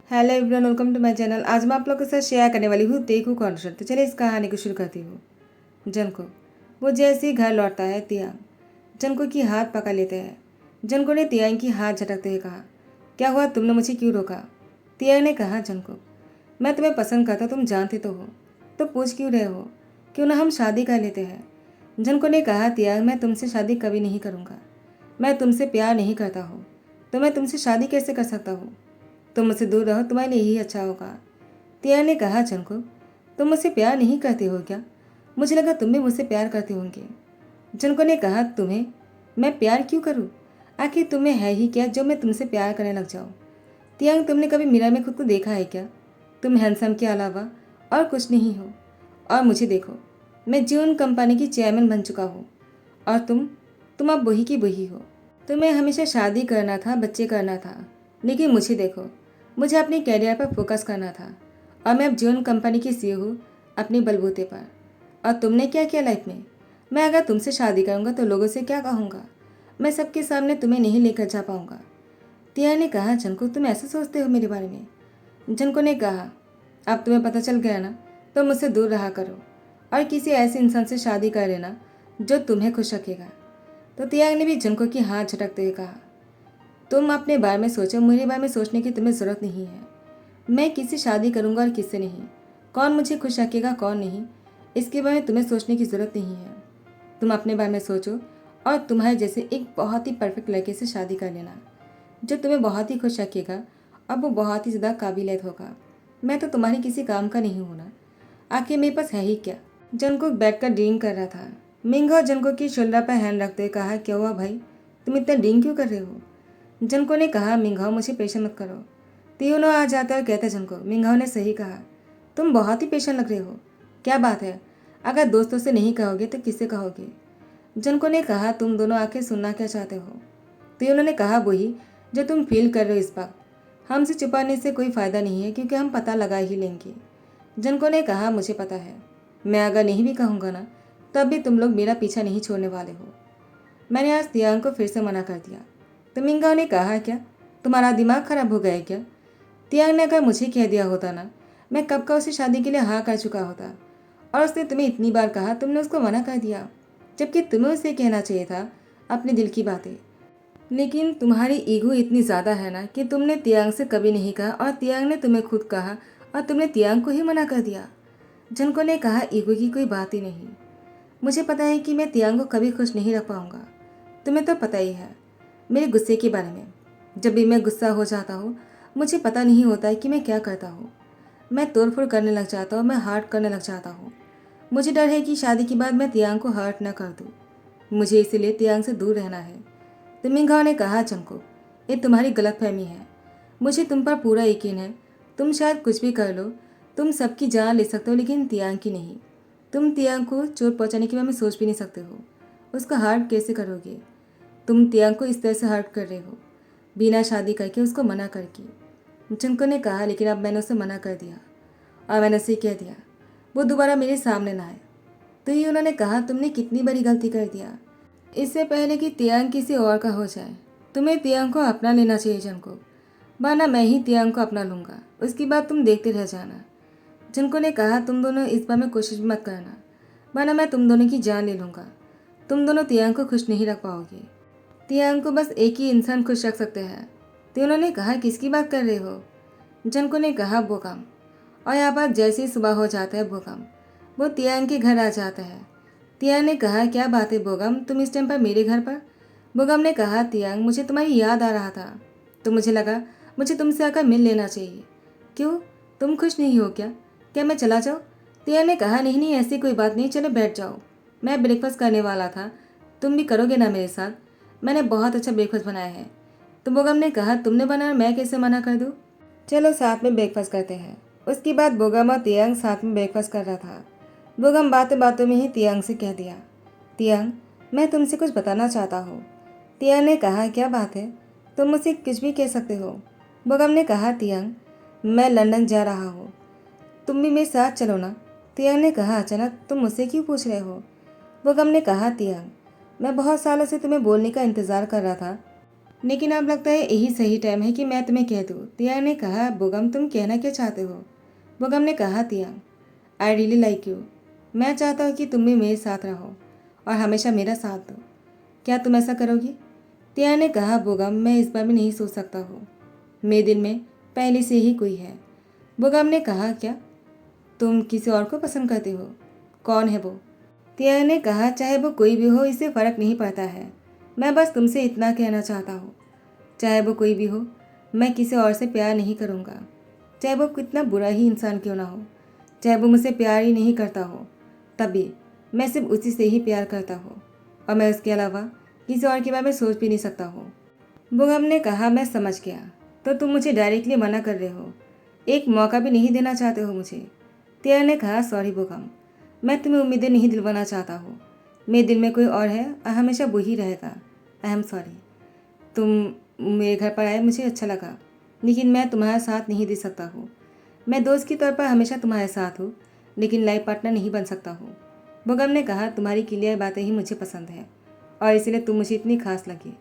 Hello everyone, welcome to my channel. आज मैं आप लोगों के साथ शेयर करने वाली हूँ देखो कौन सा। तो चलिए इस कहानी को शुरू करती हूँ। जनको वो जैसे ही घर लौटता है, तियांग जनको की हाथ पकड़ लेते हैं। जनको ने तियांग की हाथ झटकते हुए कहा, क्या हुआ, तुमने मुझे क्यों रोका? तियांग ने कहा, जनको मैं तुम्हें पसंद करता, तुम जानते तो हो, तो पूछ क्यों रहे हो? क्यों ना हम शादी कर लेते हैं? जनको ने कहा, तियांग मैं तुमसे शादी कभी नहीं करूँगा। मैं तुमसे प्यार नहीं करता हूँ, तो मैं तुमसे शादी कैसे कर सकता हूँ? तुम मुझसे दूर रहो, तुम्हारे लिए यही अच्छा होगा। तियांग ने कहा, जनको तुम मुझसे प्यार नहीं करते हो क्या? मुझे लगा तुम भी मुझसे प्यार करते होंगे। जनको ने कहा, तुम्हें मैं प्यार क्यों करूं? आखिर तुम्हें है ही क्या जो मैं तुमसे प्यार करने लग जाऊं? तियांग तुमने कभी मिरर में खुद को देखा है क्या? तुम हैंडसम के अलावा और कुछ नहीं हो। और मुझे देखो, मैं जीवन कंपनी की चेयरमैन बन चुका हूँ, और तुम अब वही की वही हो। तुम्हें हमेशा शादी करना था, बच्चे करना था, लेकिन मुझे देखो, मुझे अपने कैरियर पर फोकस करना था, और मैं अब जीवन कंपनी की सीईओ हूँ अपने बलबूते पर। और तुमने क्या किया लाइफ में? मैं अगर तुमसे शादी करूँगा तो लोगों से क्या कहूँगा? मैं सबके सामने तुम्हें नहीं लेकर जा पाऊँगा। तिया ने कहा, जनको तुम ऐसा सोचते हो मेरे बारे में? जनको ने कहा, अब तुम्हें पता चल गया ना, तो मुझसे दूर रहा करो और किसी ऐसे इंसान से शादी कर लेना जो तुम्हें खुश रखेगा। तो तियांग ने भी जनको की हाथ झटकते हुए कहा, तुम अपने बारे में सोचो, मेरे बारे में सोचने की तुम्हें ज़रूरत नहीं है। मैं किससे शादी करूंगा और किससे नहीं, कौन मुझे खुश रखेगा कौन नहीं, इसके बारे में तुम्हें सोचने की ज़रूरत नहीं है। तुम अपने बारे में सोचो और तुम्हारे जैसे एक बहुत ही परफेक्ट लड़के से शादी कर लेना जो तुम्हें बहुत ही खुश रखेगा और वो बहुत ही ज़्यादा काबिलियत होगा। मैं तो तुम्हारी किसी काम का नहीं हूँ ना, आखिर मेरे पास है ही क्या? जनको बैठकर ड्रिंक कर रहा था। मिंगो जनको की शोल्डर पर हैंड रखते हुए कहा, क्या हुआ भाई, तुम इतना ड्रिंक क्यों कर रहे हो? जनको ने कहा, मिंघाओ मुझे पेशेंट मत करो। तीनों आ जाता और कहते, जनको मिंघाओ ने सही कहा, तुम बहुत ही पेशेंट लग रहे हो। क्या बात है, अगर दोस्तों से नहीं कहोगे तो किससे कहोगे? जनको ने कहा, तुम दोनों आके सुनना क्या चाहते हो? तीनों ने कहा, वही जो तुम फील कर रहे हो इस वक्त। हमसे छुपाने से कोई फ़ायदा नहीं है, क्योंकि हम पता लगा ही लेंगे। जनको ने कहा, मुझे पता है, मैं अगर नहीं भी कहूँगा ना, तब भी तुम लोग मेरा पीछा नहीं छोड़ने वाले हो। मैंने आज तियांग को फिर से मना कर दिया। तो मिंगाओ ने कहा, क्या तुम्हारा दिमाग खराब हो गया है क्या? तियांग ने अगर मुझे कह दिया होता ना, मैं कब का उसे शादी के लिए हाँ कर चुका होता। और उसने तुम्हें इतनी बार कहा, तुमने उसको मना कर दिया, जबकि तुम्हें उसे कहना चाहिए था अपने दिल की बातें। लेकिन तुम्हारी ईगो इतनी ज़्यादा है ना कि तुमने तियांग से कभी नहीं कहा, और तियांग ने तुम्हें खुद कहा और तुमने तियांग को ही मना कर दिया। जनको ने कहा, ईगो की कोई बात ही नहीं। मुझे पता है कि मैं तियांग को कभी खुश नहीं रख पाऊंगा। तुम्हें तो पता ही है मेरे गुस्से के बारे में। जब भी मैं गुस्सा हो जाता हूँ, मुझे पता नहीं होता है कि मैं क्या करता हूँ। मैं तोड़फोड़ करने लग जाता हूँ, मैं हर्ट करने लग जाता हूँ। मुझे डर है कि शादी के बाद मैं तियांग को हर्ट न कर दूँ। मुझे इसीलिए तियांग से दूर रहना है। तो मिंघाओ ने कहा, चंको ये तुम्हारी गलतफहमी है। मुझे तुम पर पूरा यकीन है। तुम शायद कुछ भी कर लो, तुम सबकी जान ले सकते हो, लेकिन तियांग की नहीं। तुम तियांग को चोट पहुँचाने के बारे में सोच भी नहीं सकते हो। उसका हर्ट कैसे करोगे? तुम तियांग को इस तरह से हर्ट कर रहे हो, बिना शादी करके, उसको मना करके। चंको ने कहा, लेकिन अब मैंने उसे मना कर दिया, और मैंने उसे कह दिया वो दोबारा मेरे सामने ना आए। तो ये उन्होंने कहा, तुमने कितनी बड़ी गलती कर दिया। इससे पहले कि तियांग किसी और का हो जाए, तुम्हें तियांग को अपना लेना चाहिए जनको, वरना मैं ही तियांग को अपना लूँगा। उसकी बात तुम देखते रह जाना। जनको ने कहा, तुम दोनों इस बार में कोशिश मत करना, वरना मैं तुम दोनों की जान ले लूँगा। तुम दोनों तियांग को खुश नहीं रख पाओगे। तियांग को बस एक ही इंसान खुश रख सकते हैं। तो उन्होंने कहा, किसकी बात कर रहे हो? जनको ने कहा, बोकाम। और यहाँ पर जैसे ही सुबह हो जाता है, बोकाम वो तियांग के घर आ जाता है। तियांग ने कहा, क्या बात है बोगम, तुम इस टाइम पर मेरे घर पर? बोगम ने कहा, तियांग मुझे तुम्हारी याद आ रहा था, तो मुझे लगा मुझे तुमसे आकर मिल लेना चाहिए। क्यों, तुम खुश नहीं हो क्या? क्या मैं चला जाऊँ? तियांग ने कहा, नहीं नहीं, ऐसी कोई बात नहीं, चलो बैठ जाओ। मैं ब्रेकफास्ट करने वाला था, तुम भी करोगे ना मेरे साथ? मैंने बहुत अच्छा ब्रेकफास्ट बनाया है। तो बोगम ने कहा, तुमने बनाया, मैं कैसे मना कर दूँ? चलो साथ में ब्रेकफास्ट करते हैं। उसके बाद बोगम और तियांग साथ में ब्रेकफास्ट कर रहा था। बोगम बातों बातों में ही तियांग से कह दिया, तियांग मैं तुमसे कुछ बताना चाहता हूँ। तियांग ने कहा, क्या बात है, तुम मुझसे कुछ भी कह सकते हो। बोगम ने कहा, तियांग मैं लंदन जा रहा हूँ, तुम भी मेरे साथ चलो ना। तियांग ने कहा, अचानक तुम मुझसे क्यों पूछ रहे हो? बोगम ने कहा, तियांग मैं बहुत सालों से तुम्हें बोलने का इंतज़ार कर रहा था, लेकिन अब लगता है यही सही टाइम है कि मैं तुम्हें कह दूँ। तियांग ने कहा, बोगम तुम कहना क्या चाहते हो? बोगम ने कहा, तियांग आई रियली लाइक यू। मैं चाहता हूँ कि तुम भी मेरे साथ रहो और हमेशा मेरा साथ दो। क्या तुम ऐसा करोगी? तियांग ने कहा, बोगम मैं इस बार भी नहीं सोच सकता हूँ। मेरे दिल में पहले से ही कोई है। बोगम ने कहा, क्या तुम किसी और को पसंद करते हो? कौन है वो? तियांग ने कहा, चाहे वो कोई भी हो इससे फ़र्क नहीं पड़ता है। मैं बस तुमसे इतना कहना चाहता हूँ, चाहे वो कोई भी हो, मैं किसी और से प्यार नहीं करूँगा। चाहे वो कितना बुरा ही इंसान क्यों ना हो, चाहे वो मुझसे प्यार ही नहीं करता हो, तब भी मैं सिर्फ उसी से ही प्यार करता हूँ और मैं उसके अलावा किसी और के बारे में सोच भी नहीं सकता हूँ। बोगम ने कहा, मैं समझ गया। तो तुम मुझे डायरेक्टली मना कर रहे हो, एक मौका भी नहीं देना चाहते हो मुझे? तियांग ने कहा, सॉरी बोगम, मैं तुम्हें उम्मीदें नहीं दिलवाना चाहता हूँ। मेरे दिल में कोई और है और हमेशा वही रहेगा। आई एम सॉरी। तुम मेरे घर पर आए मुझे अच्छा लगा, लेकिन मैं तुम्हारा साथ नहीं दे सकता हूँ। मैं दोस्त के तौर पर हमेशा तुम्हारे साथ हूँ, लेकिन लाइफ पार्टनर नहीं बन सकता हूँ। बोगम ने कहा, तुम्हारी क्लियर बातें ही मुझे पसंद है और इसलिए तुम मुझे इतनी खास लगी।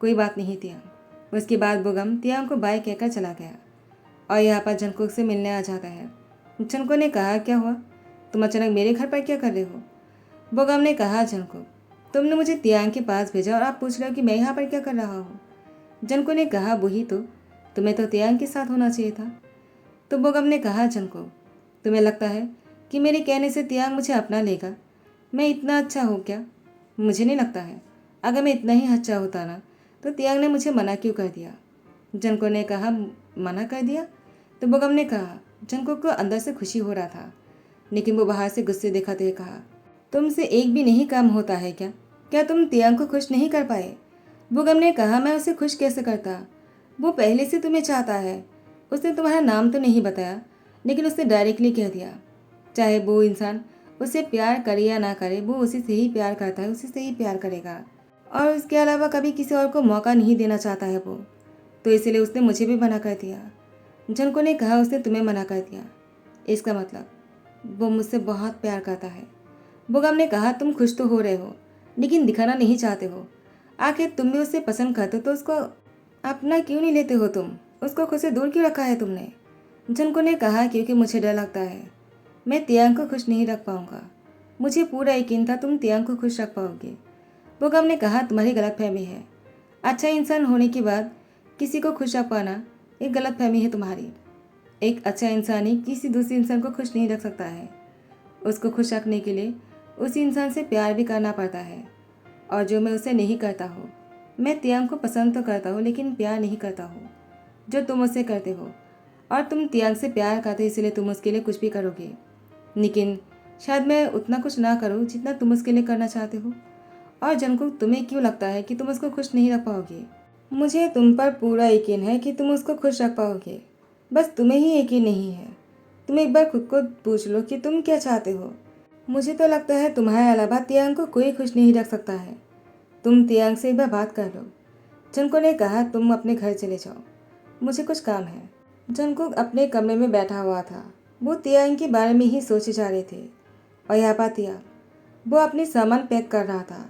कोई बात नहीं तियांग। उसके बाद बोगम तियांग को बाय कहकर चला गया और यहाँ पर जंगकुक से मिलने आ जाता है। जंगकुक ने कहा, क्या हुआ, तुम अचानक मेरे घर पर क्या कर रहे हो? बोगम ने कहा, जंगकुक तुमने मुझे तियांग के पास भेजा और आप पूछ रहे हो कि मैं यहाँ पर क्या कर रहा हूँ? जंगकुक ने कहा, वही तो, तुम्हें तो तियांग के साथ होना चाहिए था। तो बोगम ने कहा, जंगकुक तुम्हें लगता है कि मेरे कहने से तियांग मुझे अपना लेगा? मैं इतना अच्छा हूँ क्या? मुझे नहीं लगता है। अगर मैं इतना ही अच्छा होता ना तो तियांग ने मुझे मना क्यों कर दिया? जंगकुक ने कहा, मना कर दिया? तो बोगम ने कहा, जंगकुक को अंदर से खुशी हो रहा था, लेकिन वो बाहर से गुस्से दिखाते हुए कहा, तुमसे एक भी नहीं काम होता है क्या? क्या तुम तियांग को खुश नहीं कर पाए? बोगम ने कहा, मैं उसे खुश कैसे करता? वो पहले से तुम्हें चाहता है। उसने तुम्हारा नाम तो नहीं बताया, लेकिन उसने डायरेक्टली कह दिया। चाहे वो इंसान उससे प्यार करे या ना करे, वो उसी से ही प्यार करता है, उसी से ही प्यार करेगा और उसके अलावा कभी किसी और को मौका नहीं देना चाहता है वो। तो इसलिए उसने मुझे भी मना कर दिया। जंको ने कहा, उसने तुम्हें मना कर दिया, इसका मतलब वो मुझसे बहुत प्यार करता है। बोगम ने कहा, तुम खुश तो हो रहे हो, लेकिन दिखाना नहीं चाहते हो। आखिर तुम भी उससे पसंद करते हो तो उसको अपना क्यों नहीं लेते हो? तुम उसको खुद से दूर क्यों रखा है तुमने? जंको ने कहा, क्योंकि मुझे डर लगता है मैं तियांग को खुश नहीं रख पाऊंगा। मुझे पूरा यकीन था तुम तियांग को खुश रख पाओगे। बोगम ने कहा, तुम्हारी गलतफहमी है। अच्छा इंसान होने के बाद किसी को खुश रख पाना एक गलतफहमी है तुम्हारी। एक अच्छा इंसान ही किसी दूसरे इंसान को खुश नहीं रख सकता है। उसको खुश रखने के लिए उसी इंसान से प्यार भी करना पड़ता है, और जो मैं उसे नहीं करता हूँ। मैं तियांग को पसंद तो करता हूँ लेकिन प्यार नहीं करता हूँ जो तुम उससे करते हो, और तुम तियांग से प्यार करते इसलिए तुम उसके लिए कुछ भी करोगे, लेकिन शायद मैं उतना कुछ ना करूँ जितना तुम उसके लिए करना चाहते हो। और जंकुक, तुम्हें क्यों लगता है कि तुम उसको खुश नहीं रख पाओगे? मुझे तुम पर पूरा यकीन है कि तुम उसको खुश रख पाओगे, बस तुम्हें ही यकीन नहीं है। तुम एक बार खुद को पूछ लो कि तुम क्या चाहते हो। मुझे तो लगता है तुम्हारे अलावा तियांग को कोई खुश नहीं रख सकता है। तुम तियांग से एक बार बात कर लो। जंको ने कहा, तुम अपने घर चले जाओ, मुझे कुछ काम है। जंकुक अपने कमरे में बैठा हुआ था। वो तियांग के बारे में ही सोचे जा रहे थे और यहाँ पर तियांग वो अपने सामान पैक कर रहा था।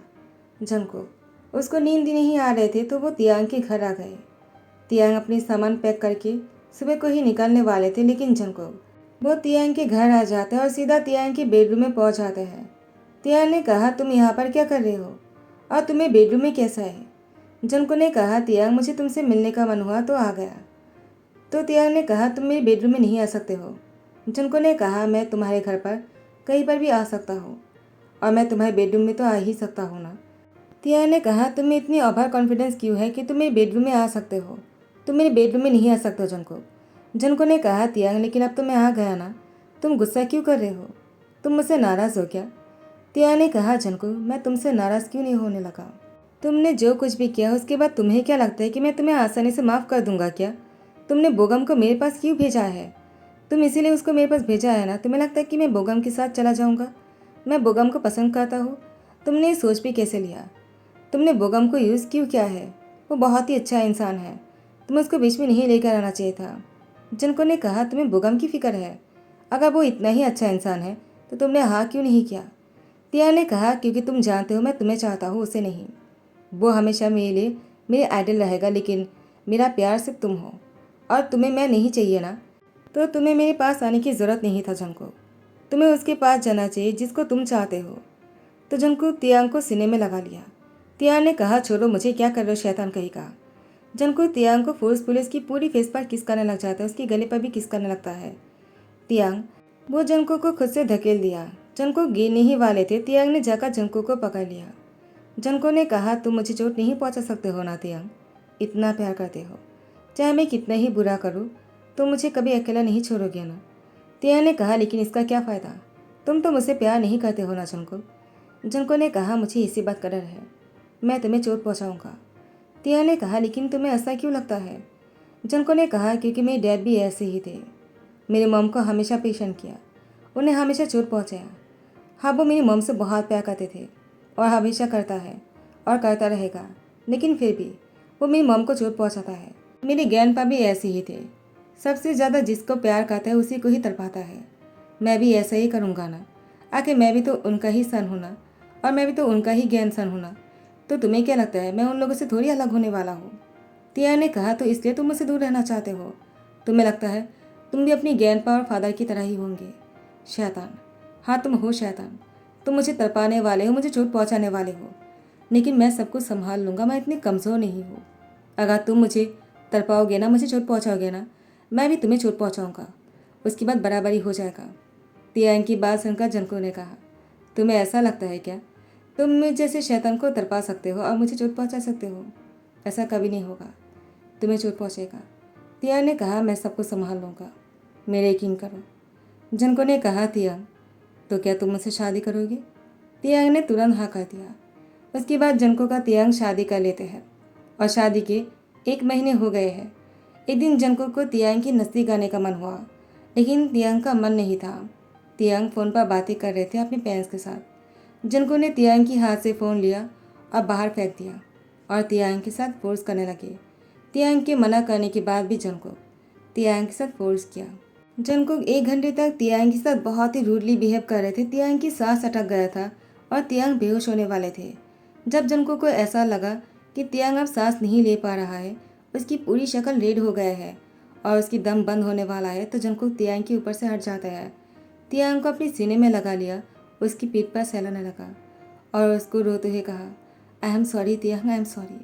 जंकुक उसको नींद ही नहीं आ रहे थे तो वो तियांग के घर आ गए। तियांग अपने सामान पैक करके सुबह को ही निकलने वाले थे, लेकिन जंकुक वो तियांग के घर आ जाते हैं और सीधा तियांग के बेडरूम में पहुंच जाते हैं। तियांग ने कहा, तुम यहाँ पर क्या कर रहे हो और तुम्हें बेडरूम में कैसा है? जंकुक ने कहा, तियांग मुझे तुमसे मिलने का मन हुआ तो आ गया। तो तियांग ने कहा, तुम मेरे बेडरूम में नहीं आ सकते हो। जंकुक ने कहा, मैं तुम्हारे घर पर कहीं पर भी आ सकता हूँ और मैं तुम्हारे बेडरूम में तो आ ही सकता हूँ ना। तियांग ने कहा, तुम्हें इतनी ओवर कॉन्फिडेंस क्यों है कि तुम मेरे बेडरूम में आ सकते हो? तुम मेरे बेडरूम में नहीं आ सकते हो जंकुक। जंकुक ने कहा, तियांग लेकिन अब तो मैं आ गया ना, तुम गुस्सा क्यों कर रहे हो? तुम मुझसे नाराज़ हो क्या? तियांग ने कहा, जंकुक मैं तुमसे नाराज़ क्यों नहीं होने लगा? तुमने जो कुछ भी किया उसके बाद तुम्हें क्या लगता है कि मैं तुम्हें आसानी से माफ़ कर दूंगा क्या? तुमने बोगम को मेरे पास क्यों भेजा है? तुम इसीलिए उसको मेरे पास भेजा है ना? तुम्हें लगता है कि मैं बोगम के साथ चला जाऊंगा? मैं बोगम को पसंद करता हूँ। तुमने ये सोच भी कैसे लिया? तुमने बोगम को यूज़ क्यों किया है? वो बहुत ही अच्छा इंसान है, तुम्हें उसको बीच में नहीं लेकर आना चाहिए था। जंको ने कहा, तुम्हें बोगम की फिक्र है? अगर वो इतना ही अच्छा इंसान है तो तुमने हाँ क्यों नहीं किया? तिया ने कहा, क्योंकि तुम जानते हो मैं तुम्हें चाहता हूँ, उसे नहीं। वो हमेशा मेरे लिए मेरे आइडल रहेगा, लेकिन मेरा प्यार सिर्फ तुम हो और तुम्हें मैं नहीं चाहिए ना, तो तुम्हें मेरे पास आने की ज़रूरत नहीं था जंको। तुम्हें उसके पास जाना चाहिए जिसको तुम चाहते हो। तो जंको तियांग को सीने में लगा लिया। तियांग ने कहा, छोड़ो मुझे, क्या कर रहे हो शैतान कहीं का। जंको तियांग को फोर्सफुली उसकी पूरी फेस पर किस करने लग जाता है, उसके गले पर भी किस करने लगता है। तियांग वो जंको को खुद से धकेल दिया। जंको गिरने ही वाले थे, तियांग ने जाकर जंको को पकड़ लिया। जंको ने कहा, तुम मुझे चोट नहीं पहुंचा सकते हो ना तियांग, इतना प्यार करते हो, चाहे मैं कितना ही बुरा करूं, तुम मुझे कभी अकेला नहीं छोड़ोगे ना। तियांग ने कहा, लेकिन इसका क्या फ़ायदा, तुम तो मुझसे प्यार नहीं करते हो ना जंको। जंको ने कहा, मुझे इसी बात का डर है, मैं तुम्हें चोट पहुंचाऊंगा। तियांग ने कहा, लेकिन तुम्हें ऐसा क्यों लगता है। जंको ने कहा, क्योंकि मेरे डैड भी ऐसे ही थे, मेरी मॉम को हमेशा पेशेंट किया, उन्हें हमेशा चोट पहुंचाया। हाँ, वो मेरी मॉम से बहुत प्यार करते थे और हमेशा करता है और करता रहेगा, लेकिन फिर भी वो मेरी मॉम को चोट पहुंचाता है। मेरे ग्रैंडपा भी ऐसे ही थे, सबसे ज़्यादा जिसको प्यार करता है उसी को ही तड़पाता है। मैं भी ऐसा ही करूँगा ना, आखिर मैं भी तो उनका ही सन हूँ ना, और मैं भी तो उनका ही ग्रैंड सन हूँ ना। तो तुम्हें क्या लगता है मैं उन लोगों से थोड़ी अलग होने वाला हूँ। तिया ने कहा, तो इसलिए तुम मुझसे दूर रहना चाहते हो। तुम्हें लगता है तुम भी अपनी ग्रैंडपा और फादर की तरह ही होंगे। शैतान, हाँ तुम हो शैतान, तुम मुझे तड़पाने वाले हो, मुझे चोट पहुँचाने वाले हो, लेकिन मैं सब कुछ संभाल लूँगा, मैं इतनी कमज़ोर नहीं हूँ। अगर तुम मुझे तड़पाओगे ना, मुझे चोट पहुँचाओगे ना, मैं भी तुम्हें चोट पहुँचाऊँगा, उसके बाद बराबरी हो जाएगा। तियांग की बात सुनकर जंको ने कहा, तुम्हें ऐसा लगता है क्या तुम मुझ जैसे शैतान को तड़पा सकते हो और मुझे चोट पहुँचा सकते हो। ऐसा कभी नहीं होगा, तुम्हें चोट पहुँचेगा। तियांग ने कहा, मैं सबको संभाल लूँगा, मेरे यकीन करो। जंको ने कहा, तियांग तो क्या तुम मुझसे शादी करोगे। तियांग ने तुरंत हाँ कर दिया। उसके बाद जंको का तियांग शादी कर लेते हैं और शादी के 1 महीने हो गए हैं। एक दिन जंको को तियांग की नस्ती गाने का मन हुआ, लेकिन तियांग का मन नहीं था। तियांग फ़ोन पर बातें कर रहे थे अपने पेरेंट्स के साथ। जंको ने तियांग की हाथ से फ़ोन लिया और बाहर फेंक दिया और तियांग के साथ फोर्स करने लगे। तियांग के मना करने के बाद भी जंको तियांग के साथ फोर्स किया। जंको 1 घंटे तक तियांग के साथ बहुत ही रूडली बिहेव कर रहे थे। तियांग की सांस अटक गया था और तियांग बेहोश होने वाले थे। जब जंको को ऐसा लगा कि तियांग अब सांस नहीं ले पा रहा है, उसकी पूरी शक्ल रेड हो गया है और उसकी दम बंद होने वाला है, तो जंको तियांग के ऊपर से हट जाता है। तियांग को अपने सीने में लगा लिया, उसकी पीठ पर सहलाने लगा और उसको रोते हुए कहा, I am sorry Tiang, I am sorry,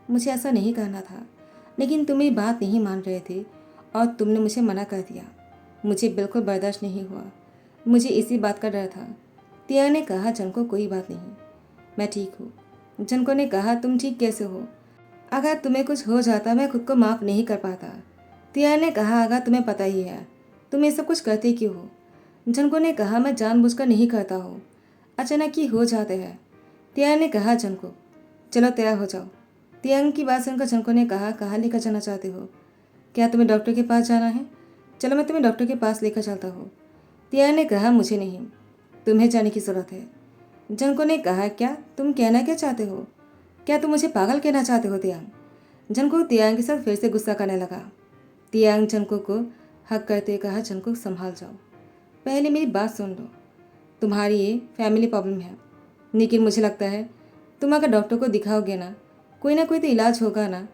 मुझे ऐसा नहीं करना था, लेकिन तुम मेरी बात नहीं मान रहे थे और तुमने मुझे मना कर दिया, मुझे बिल्कुल बर्दाश्त नहीं हुआ, मुझे इसी बात का डर था। तियांग ने कहा, जंको कोई बात नहीं, मैं ठीक हूँ। जंको ने कहा, तुम ठीक कैसे हो, अगर तुम्हें कुछ हो जाता मैं खुद को माफ़ नहीं कर पाता। तियांग ने कहा, अगर तुम्हें पता ही है तुम ये सब कुछ करते क्यों हो। जंको ने कहा, मैं जानबूझकर नहीं करता हूँ, अचानक ही हो जाते हैं। तियांग ने कहा, जंको चलो तैयार हो जाओ। तियांग की बात सुनकर जंको ने कहा, कहाँ लेकर जाना चाहते हो, क्या तुम्हें डॉक्टर के पास जाना है, चलो मैं तुम्हें डॉक्टर के पास लेकर चलता हूँ। तियांग ने कहा, मुझे नहीं, तुम्हें जाने की ज़रूरत है। जंको ने कहा, क्या तुम कहना क्या चाहते हो, क्या तुम मुझे पागल कहना चाहते हो। तियांग जंको तियांग के साथ फिर से गुस्सा करने लगा। तियांग जंको को हक करते हुए कहा, जंको संभाल जाओ, पहले मेरी बात सुन लो, तुम्हारी ये फैमिली प्रॉब्लम है, लेकिन मुझे लगता है तुम अगर डॉक्टर को दिखाओगे ना कोई तो इलाज होगा ना,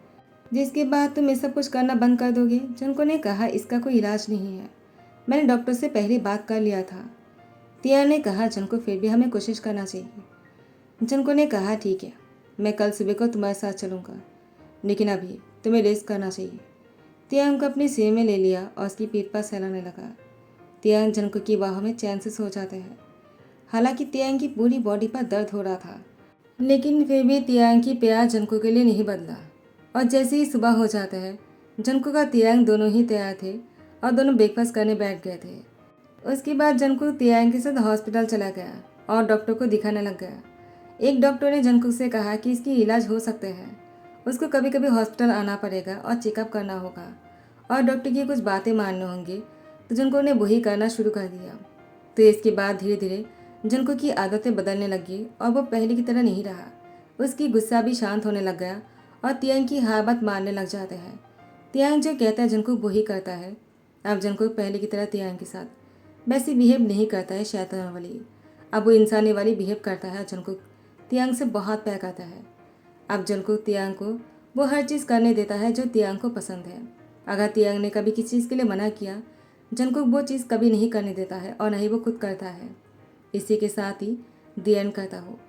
जिसके बाद तुम ये सब कुछ करना बंद कर दोगे। जंको ने कहा, इसका कोई इलाज नहीं है, मैंने डॉक्टर से पहले बात कर लिया था। तियांग ने कहा, जंको फिर भी हमें कोशिश करना चाहिए। जंको ने कहा, ठीक है, मैं कल सुबह को तुम्हारे साथ चलूँगा, लेकिन अभी तुम्हें रेस्ट करना चाहिए। तियांग को अपने सिर में ले लिया और उसकी पीठ पर सहलाने लगा। तियांग जंको की बाहों में चैन से सो जाते हैं। हालांकि तियांग की पूरी बॉडी पर दर्द हो रहा था, लेकिन फिर भी तियांग की प्यार जंको के लिए नहीं बदला। और जैसे ही सुबह हो जाता है, जंको का तियांग दोनों ही तैयार थे और दोनों ब्रेकफास्ट करने बैठ गए थे। उसके बाद जंको तियांग के साथ हॉस्पिटल चला गया और डॉक्टर को दिखाने लग गया। एक डॉक्टर ने जंको से कहा कि इसकी इलाज हो सकते हैं, उसको कभी कभी हॉस्पिटल आना पड़ेगा और चेकअप करना होगा और डॉक्टर की कुछ बातें मानने होंगी। तो जंको ने वही करना शुरू कर दिया। तो इसके बाद धीरे धीरे जंको की आदतें बदलने लगी और वो पहले की तरह नहीं रहा। उसकी गुस्सा भी शांत होने लग गया और तियांग की हर बात मानने लग जाते हैं। तियांग जो कहता है जंको वही करता है। अब जंको पहले की तरह तियांग के साथ वैसे बिहेव नहीं करता है शैतान वाली, अब वो इंसानी वाली बिहेव करता है। जंको तियांग से बहुत प्यार करता है। अब जंको तियांग को वो हर चीज़ करने देता है जो तियांग को पसंद है। अगर तियांग ने कभी किसी चीज़ के लिए मना किया, जंगकुक वो चीज़ कभी नहीं करने देता है और न ही वो खुद करता है। इसी के साथ ही द एंड करता हो।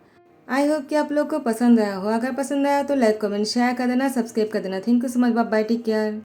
आई होप कि आप लोग को पसंद आया हो। अगर पसंद आया तो लाइक कमेंट शेयर कर देना, सब्सक्राइब कर देना। Thank you so much, bye bye, take care.